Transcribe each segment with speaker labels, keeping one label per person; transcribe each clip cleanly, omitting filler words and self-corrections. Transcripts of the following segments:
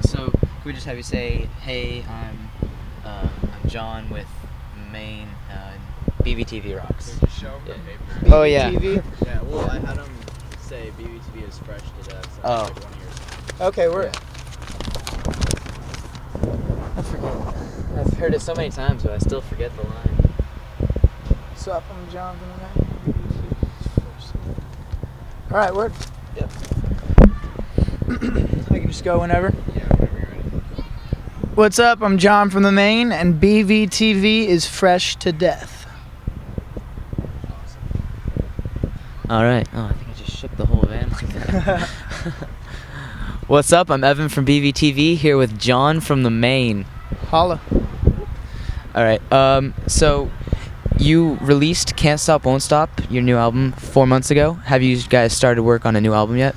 Speaker 1: So can we just have you say, "Hey, I'm John with Maine, BVTV rocks."
Speaker 2: Just show them the paper.
Speaker 1: Oh yeah.
Speaker 3: BVTV?
Speaker 2: Yeah, well, I had them say BVTV is fresh to death. So
Speaker 1: Oh.
Speaker 2: like one of yours.
Speaker 3: Okay, we're.
Speaker 1: Yeah. I forget. I've heard it so many times, but I still forget the line.
Speaker 3: What's up? I'm John from the Maine. All right, word.
Speaker 1: Yep.
Speaker 3: I can just go whenever.
Speaker 2: Yeah, whenever you're ready.
Speaker 3: What's up? I'm John from the Maine, and BVTV is fresh to death.
Speaker 1: All right. Oh, I think I just shook the whole van like that. What's up? I'm Evan from BVTV here with John from the Maine.
Speaker 3: Holla.
Speaker 1: All right. So you released "Can't Stop, Won't Stop," your new album, 4 months ago. Have you guys started work on a new album yet?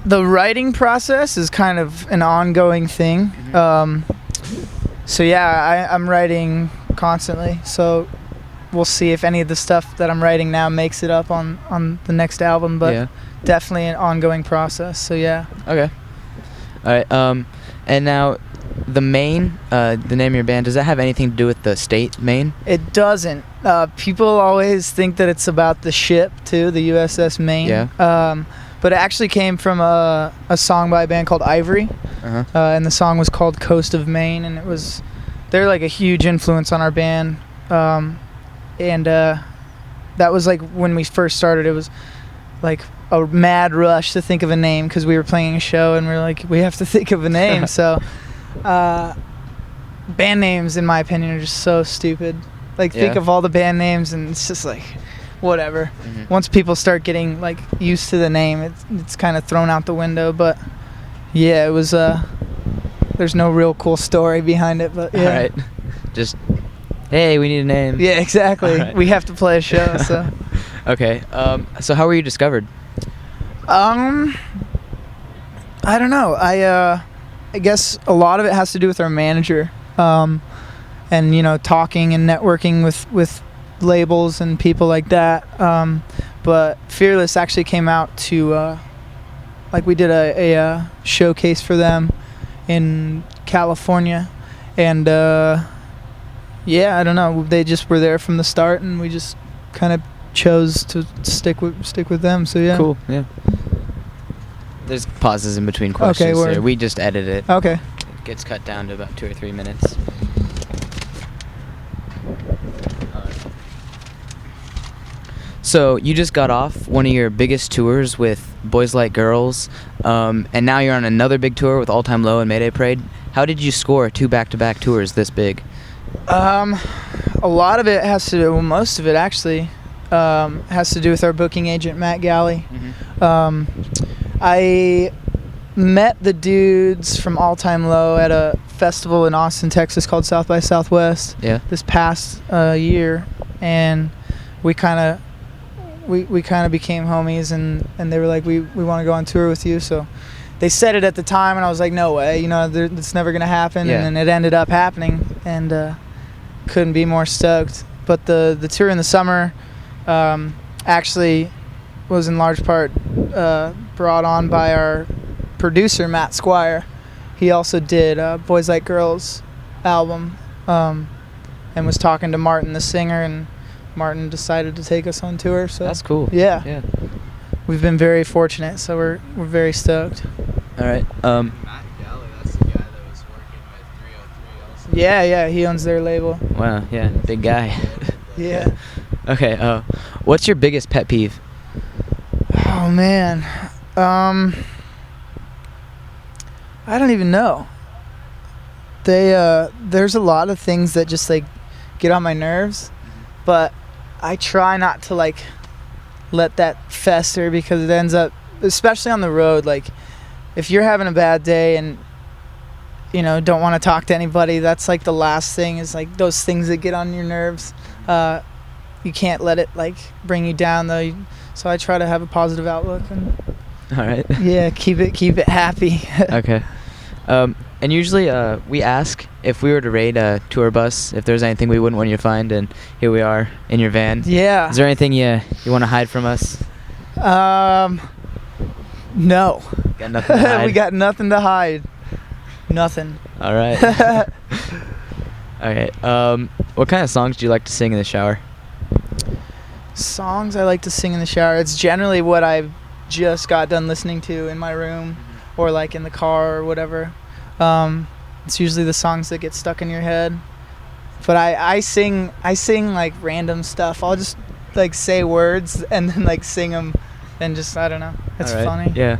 Speaker 3: The writing process is kind of an ongoing thing. So yeah, I'm writing constantly. So we'll see if any of the stuff that I'm writing now makes it up on the next album. But
Speaker 1: Yeah.
Speaker 3: definitely an ongoing process. So yeah.
Speaker 1: Okay. All right. And now, the Maine, the name of your band, does that have anything to do with the state, Maine?
Speaker 3: It doesn't. People always think that it's about the ship too, the USS Maine.
Speaker 1: Yeah.
Speaker 3: But it actually came from a song by a band called Ivory,
Speaker 1: Uh-huh.
Speaker 3: and the song was called "Coast of Maine," and they're like a huge influence on our band, and that was like when we first started. It was like a mad rush to think of a name because we were playing a show and we were like, we have to think of a name. So, band names, in my opinion, are just so stupid. Like, think
Speaker 1: Yeah.
Speaker 3: of all the band names, and it's just like, whatever.
Speaker 1: Mhm.
Speaker 3: Once people start getting like used to the name, it's kind of thrown out the window. But yeah, it was. There's no real cool story behind it, but yeah.
Speaker 1: All right. Just, hey, we need a name.
Speaker 3: Yeah, exactly.
Speaker 1: All right.
Speaker 3: We have to play a show, so.
Speaker 1: Okay. So how were you discovered?
Speaker 3: I don't know. I guess a lot of it has to do with our manager, and talking and networking with labels and people like that. But Fearless actually came out to we did a showcase for them in California, and yeah, I don't know. They just were there from the start, and we just kind of chose to stick with them. So yeah.
Speaker 1: Cool. Yeah. There's pauses in between questions.
Speaker 3: word.
Speaker 1: There. We just edit it.
Speaker 3: Okay.
Speaker 1: It gets cut down to about 2 or 3 minutes. So you just got off one of your biggest tours with Boys Like Girls, and now you're on another big tour with All Time Low and Mayday Parade. How did you score 2 back-to-back tours this big?
Speaker 3: A lot of it has to do, well, most of it actually, has to do with our booking agent, Matt Galley. I met the dudes from All Time Low at a festival in Austin, Texas called South by Southwest this past year, and we kind of became homies, and they were like, we want to go on tour with you. So they said it at the time, and I was like, no way, it's never gonna happen.
Speaker 1: Yeah.
Speaker 3: And then it ended up happening, and couldn't be more stoked. But the tour in the summer actually was in large part brought on by our producer, Matt Squire. He also did Boys Like Girls album, and was talking to Martin, the singer, and Martin decided to take us on tour. So
Speaker 1: That's cool.
Speaker 3: Yeah. We've been very fortunate, so we're very stoked.
Speaker 1: All right.
Speaker 2: Matt Galley, that's the guy that was working with 303 also.
Speaker 3: Yeah, he owns their label.
Speaker 1: Wow. Yeah. Big guy.
Speaker 3: Yeah.
Speaker 1: Okay. What's your biggest pet peeve?
Speaker 3: Oh man, I don't even know. There's a lot of things that just like get on my nerves, but I try not to like let that fester, because it ends up, especially on the road, like if you're having a bad day and don't want to talk to anybody, that's like the last thing, is like those things that get on your nerves. You can't let it like bring you down though. So I try to have a positive outlook and
Speaker 1: All right.
Speaker 3: yeah, keep it happy.
Speaker 1: Okay. And usually we ask if we were to raid a tour bus if there's anything we wouldn't want you to find, and here we are in your van.
Speaker 3: Yeah.
Speaker 1: Is there anything you want to hide from us?
Speaker 3: No.
Speaker 1: Got nothing to hide.
Speaker 3: We got nothing to hide. Nothing.
Speaker 1: All right. Okay. What kind of songs do you like to sing in the shower?
Speaker 3: Songs I like to sing in the shower. It's generally what I've just got done listening to in my room or like in the car or whatever. It's usually the songs that get stuck in your head. But I sing like random stuff. I'll just like say words and then like sing them and just, I don't know. It's
Speaker 1: All right.
Speaker 3: funny.
Speaker 1: Yeah.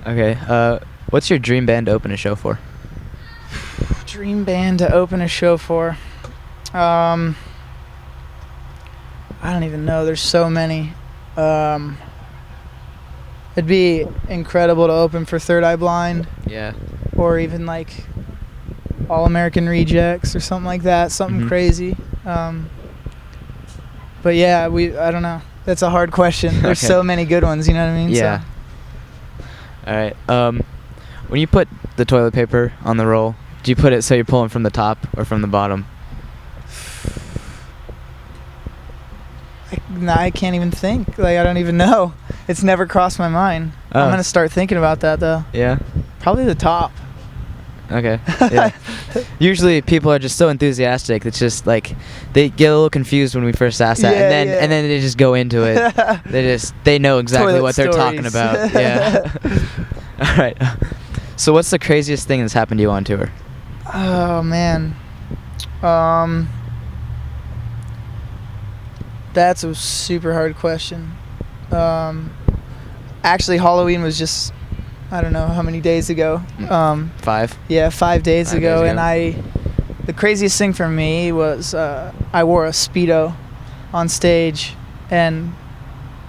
Speaker 1: Okay. What's your dream band to open a show for?
Speaker 3: Dream band to open a show for. I don't even know. There's so many. It'd be incredible to open for Third Eye Blind
Speaker 1: Yeah.
Speaker 3: or even like All American Rejects or something like that. Something
Speaker 1: Mhm.
Speaker 3: crazy. But yeah, I don't know. That's a hard question. There's
Speaker 1: Okay.
Speaker 3: so many good ones. You know what I mean?
Speaker 1: Yeah.
Speaker 3: So,
Speaker 1: All right. When you put the toilet paper on the roll, do you put it so you're pulling from the top or from the bottom?
Speaker 3: I can't even think. Like, I don't even know. It's never crossed my mind.
Speaker 1: Oh.
Speaker 3: I'm gonna start thinking about that though.
Speaker 1: Yeah.
Speaker 3: Probably the top.
Speaker 1: Okay. Yeah. Usually people are just so enthusiastic. It's just like they get a little confused when we first ask that,
Speaker 3: Yeah,
Speaker 1: and
Speaker 3: yeah.
Speaker 1: then they just go into it. They know exactly
Speaker 3: Toilet
Speaker 1: what they're talking
Speaker 3: stories.
Speaker 1: about. Yeah. All right. So what's the craziest thing that's happened to you on tour?
Speaker 3: Oh man. That's a super hard question. Actually, Halloween was just, I don't know how many days ago.
Speaker 1: 5.
Speaker 3: Yeah, 5 days
Speaker 1: 5
Speaker 3: ago,
Speaker 1: days
Speaker 3: and
Speaker 1: ago.
Speaker 3: the craziest thing for me was I wore a Speedo on stage, and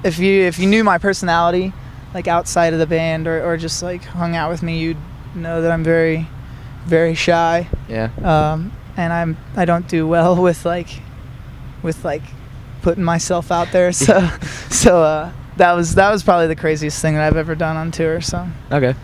Speaker 3: if you knew my personality, like outside of the band or just like hung out with me, you'd know that I'm very, very shy.
Speaker 1: Yeah.
Speaker 3: And I don't do well with like putting myself out there. So that was probably the craziest thing that I've ever done on tour. So
Speaker 1: Okay.